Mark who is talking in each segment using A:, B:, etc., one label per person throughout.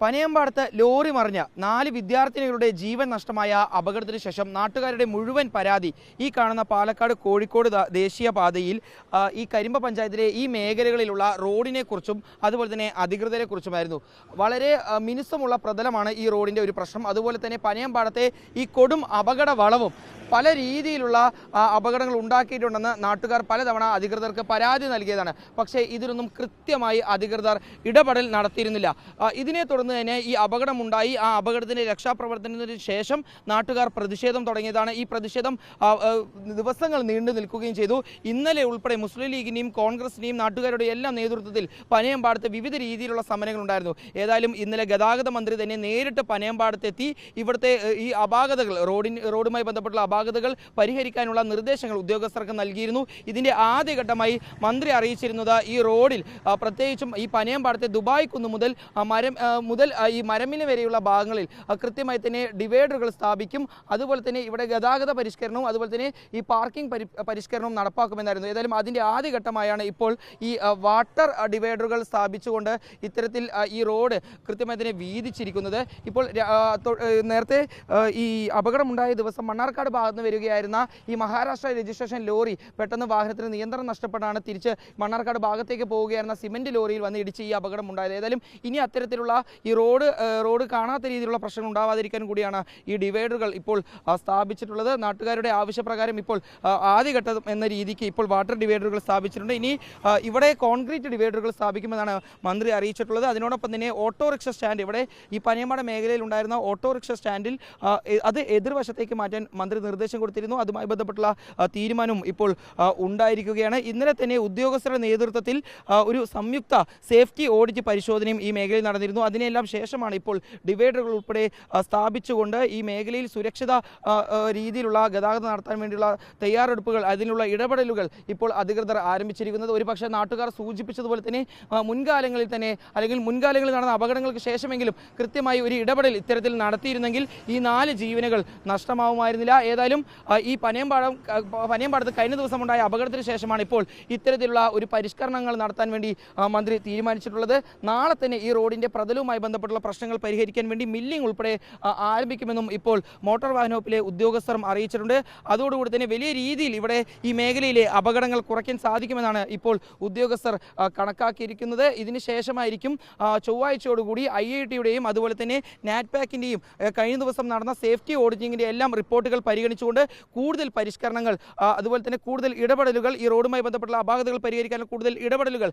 A: പനയമ്പാടത്ത് lorry മറിഞ്ഞ 4 വിദ്യാർത്ഥിനികളുടെ ജീവൻ നഷ്ടമായ അപകടത്തിന് ശേഷം നാട്ടുകാരുടെ മുഴുവൻ പരാതി ഈ കാണുന്ന പാലക്കാട് കോഴിക്കോട് ദേശീയപാതയിൽ ഈ കരിമ്പ പഞ്ചായത്തിലെ ഈ മേഖലകളിലുള്ള റോഡിനെ കുറിച്ചും അതുപോലെ തന്നെ അധികൃതരെ കുറിച്ചുമായിരുന്നു. വളരെ മിനുസമുള്ള പ്രതലമാണ് ഈ റോഡിൻ്റെ ഒരു പ്രശ്നം. അതുപോലെ തന്നെ പനയമ്പാടത്തെ ഈ കൊടും അപകട വളവും പല രീതിയിലുള്ള അപകടങ്ങൾ ഉണ്ടാക്കിയിട്ടുണ്ടെന്ന് നാട്ടുകാർ പലതവണ അധികൃതർക്ക് പരാതി നൽകിയതാണ്. പക്ഷേ ഇതിലൊന്നും കൃത്യമായി അധികൃതർ ഇടപെടൽ നടത്തിയിരുന്നില്ല. ഇതിനെ തുടർന്ന് തന്നെ ഈ അപകടമുണ്ടായി. ആ അപകടത്തിൻ്റെ രക്ഷാപ്രവർത്തനത്തിന് ശേഷം നാട്ടുകാർ പ്രതിഷേധം തുടങ്ങിയതാണ്. ഈ പ്രതിഷേധം ദിവസങ്ങൾ നീണ്ടു നിൽക്കുകയും ചെയ്തു. ഇന്നലെ ഉൾപ്പെടെ മുസ്ലിം ലീഗിൻ്റെയും കോൺഗ്രസിൻ്റെയും നാട്ടുകാരുടെ എല്ലാം നേതൃത്വത്തിൽ പനയമ്പാടത്ത് വിവിധ രീതിയിലുള്ള സമരങ്ങളുണ്ടായിരുന്നു. ഏതായാലും ഇന്നലെ ഗതാഗത മന്ത്രി തന്നെ നേരിട്ട് പനയമ്പാടത്തെത്തി ഇവിടുത്തെ ഈ അപാകതകൾ റോഡുമായി ബന്ധപ്പെട്ടുള്ള അപാകതകൾ പരിഹരിക്കാനുള്ള നിർദ്ദേശങ്ങൾ ഉദ്യോഗസ്ഥർക്ക് നൽകിയിരുന്നു. ഇതിൻ്റെ ആദ്യഘട്ടമായി മന്ത്രി അറിയിച്ചിരുന്നത് ഈ റോഡിൽ പ്രത്യേകിച്ചും ഈ പനയമ്പാടത്തെ ദുബായ് കുന്ന് മുതൽ ഈ മരമില വരെയുള്ള ഭാഗങ്ങളിൽ കൃത്യമായി തന്നെ ഡിവൈഡറുകൾ സ്ഥാപിക്കും. അതുപോലെ തന്നെ ഇവിടെ ഗതാഗത പരിഷ്കരണവും അതുപോലെ തന്നെ ഈ പാർക്കിംഗ് പരിഷ്കരണവും നടപ്പാക്കുമെന്നായിരുന്നു. ഏതായാലും അതിൻ്റെ ആദ്യഘട്ടമായാണ് ഇപ്പോൾ ഈ വാട്ടർ ഡിവൈഡറുകൾ സ്ഥാപിച്ചുകൊണ്ട് ഇത്തരത്തിൽ ഈ റോഡ് കൃത്യമായി തന്നെ വീതിച്ചിരിക്കുന്നത്. ഇപ്പോൾ നേരത്തെ ഈ അപകടമുണ്ടായ ദിവസം മണ്ണാർക്കാട് ഭാഗത്ത് നിന്ന് വരികയായിരുന്ന ഈ മഹാരാഷ്ട്ര രജിസ്ട്രേഷൻ ലോറി പെട്ടെന്ന് വാഹനത്തിന് നിയന്ത്രണം നഷ്ടപ്പെട്ടാണ് തിരിച്ച് മണ്ണാർക്കാട് ഭാഗത്തേക്ക് പോവുകയായിരുന്ന സിമന്റ് ലോറിയിൽ വന്ന് ഇടിച്ച് ഈ അപകടം ഉണ്ടായത്. ഏതായാലും ഇനി അത്തരത്തിലുള്ള ഈ റോഡ് കാണാത്ത രീതിയിലുള്ള പ്രശ്നം ഉണ്ടാവാതിരിക്കാൻ കൂടിയാണ് ഈ ഡിവൈഡറുകൾ ഇപ്പോൾ സ്ഥാപിച്ചിട്ടുള്ളത്. നാട്ടുകാരുടെ ആവശ്യപ്രകാരം ഇപ്പോൾ ആദ്യഘട്ടം എന്ന രീതിക്ക് ഇപ്പോൾ വാട്ടർ ഡിവൈഡറുകൾ സ്ഥാപിച്ചിട്ടുണ്ട്. ഇനി ഇവിടെ കോൺക്രീറ്റ് ഡിവൈഡറുകൾ സ്ഥാപിക്കുമെന്നാണ് മന്ത്രി അറിയിച്ചിട്ടുള്ളത്. അതിനോടൊപ്പം തന്നെ ഓട്ടോറിക്ഷ സ്റ്റാൻഡ് ഇവിടെ ഈ പനയമ്പാട മേഖലയിൽ ഉണ്ടായിരുന്ന ഓട്ടോറിക്ഷ സ്റ്റാൻഡിൽ അത് എതിർവശത്തേക്ക് മാറ്റാൻ മന്ത്രി നിർദ്ദേശം കൊടുത്തിരുന്നു. അതുമായി ബന്ധപ്പെട്ടുള്ള തീരുമാനവും ഇപ്പോൾ ഉണ്ടായിരിക്കുകയാണ്. ഇന്നലെ തന്നെ ഉദ്യോഗസ്ഥരുടെ നേതൃത്വത്തിൽ ഒരു സംയുക്ത സേഫ്റ്റി ഓഡിറ്റ് പരിശോധനയും ഈ മേഖലയിൽ നടന്നിരുന്നു. അതിനെല്ലാം ശേഷമാണ് ഇപ്പോൾ ഡിവൈഡറുകൾ ഉൾപ്പെടെ സ്ഥാപിച്ചുകൊണ്ട് ഈ മേഖലയിൽ സുരക്ഷിത രീതിയിലുള്ള ഗതാഗതം നടത്താൻ വേണ്ടിയുള്ള തയ്യാറെടുപ്പുകൾ അതിനുള്ള ഇടപെടലുകൾ ഇപ്പോൾ അധികൃതർ ആരംഭിച്ചിരിക്കുന്നത്. ഒരുപക്ഷെ നാട്ടുകാർ സൂചിപ്പിച്ചതുപോലെ തന്നെ മുൻകാലങ്ങളിൽ നടന്ന അപകടങ്ങൾക്ക് ശേഷമെങ്കിലും കൃത്യമായി ഒരു ഇടപെടൽ ഇത്തരത്തിൽ നടത്തിയിരുന്നെങ്കിൽ ഈ 4 ജീവനുകൾ നഷ്ടമാവുമായിരുന്നില്ല. ഏതായാലും ഈ പനയമ്പാടത്ത് കഴിഞ്ഞ ദിവസം ഉണ്ടായ അപകടത്തിന് ശേഷമാണ് ഇപ്പോൾ ഇത്തരത്തിലുള്ള ഒരു പരിഷ്കരണങ്ങൾ നടത്താൻ വേണ്ടി മന്ത്രി തീരുമാനിച്ചിട്ടുള്ളത്. നാളെ തന്നെ ഈ റോഡിൻ്റെ പ്രതലവുമായി ബന്ധപ്പെട്ടുള്ള പ്രശ്നങ്ങൾ പരിഹരിക്കാൻ വേണ്ടി മില്ലിംഗ് ഉൾപ്പെടെ ആരംഭിക്കുമെന്നും ഇപ്പോൾ മോട്ടോർ വാഹന വകുപ്പിലെ ഉദ്യോഗസ്ഥരും അറിയിച്ചിട്ടുണ്ട്. അതോടുകൂടി തന്നെ വലിയ രീതിയിൽ ഇവിടെ ഈ മേഖലയിലെ അപകടങ്ങൾ കുറയ്ക്കാൻ സാധിക്കുമെന്നാണ് ഇപ്പോൾ ഉദ്യോഗസ്ഥർ കണക്കാക്കിയിരിക്കുന്നത്. ഇതിന് ശേഷമായിരിക്കും ചൊവ്വാഴ്ചയോടുകൂടി IIT-യുടെയും അതുപോലെ തന്നെ നാറ്റ്പാക്കിൻ്റെയും കഴിഞ്ഞ ദിവസം നടന്ന സേഫ്റ്റി ഓഡിറ്റിങ്ങിൻ്റെ എല്ലാം റിപ്പോർട്ടുകൾ പരിഗണിച്ചുകൊണ്ട് കൂടുതൽ പരിഷ്കരണങ്ങൾ അതുപോലെ തന്നെ കൂടുതൽ ഇടപെടലുകൾ ഈ റോഡുമായി ബന്ധപ്പെട്ടുള്ള അപാകതകൾ പരിഹരിക്കാനുള്ള കൂടുതൽ ഇടപെടലുകൾ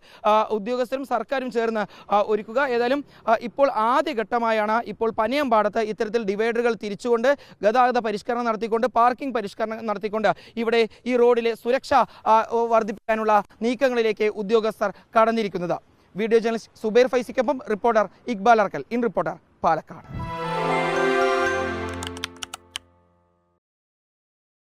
A: ഉദ്യോഗസ്ഥരും സർക്കാരും ചേർന്ന് ഒരുക്കുക. ഏതായാലും ഇപ്പോൾ ആദ്യഘട്ടമായാണ് ഇപ്പോൾ പനയമ്പാടത്ത് ഇത്തരത്തിൽ ഡിവൈഡറുകൾ തിരിച്ചുകൊണ്ട് ഗതാഗത പരിഷ്കരണം നടത്തിക്കൊണ്ട് പാർക്കിംഗ് പരിഷ്കരണം നടത്തിക്കൊണ്ട് ഇവിടെ ഈ റോഡിലെ സുരക്ഷ വർദ്ധിപ്പിക്കാനുള്ള നീക്കങ്ങളിലേക്ക് ഉദ്യോഗസ്ഥർ കടന്നിരിക്കുന്നത്. വീഡിയോ ജേർണലിസ്റ്റ് സുബൈർ ഫൈസിക്കൊപ്പം reporter Iqbal Arkal, in reporter, Palakkad.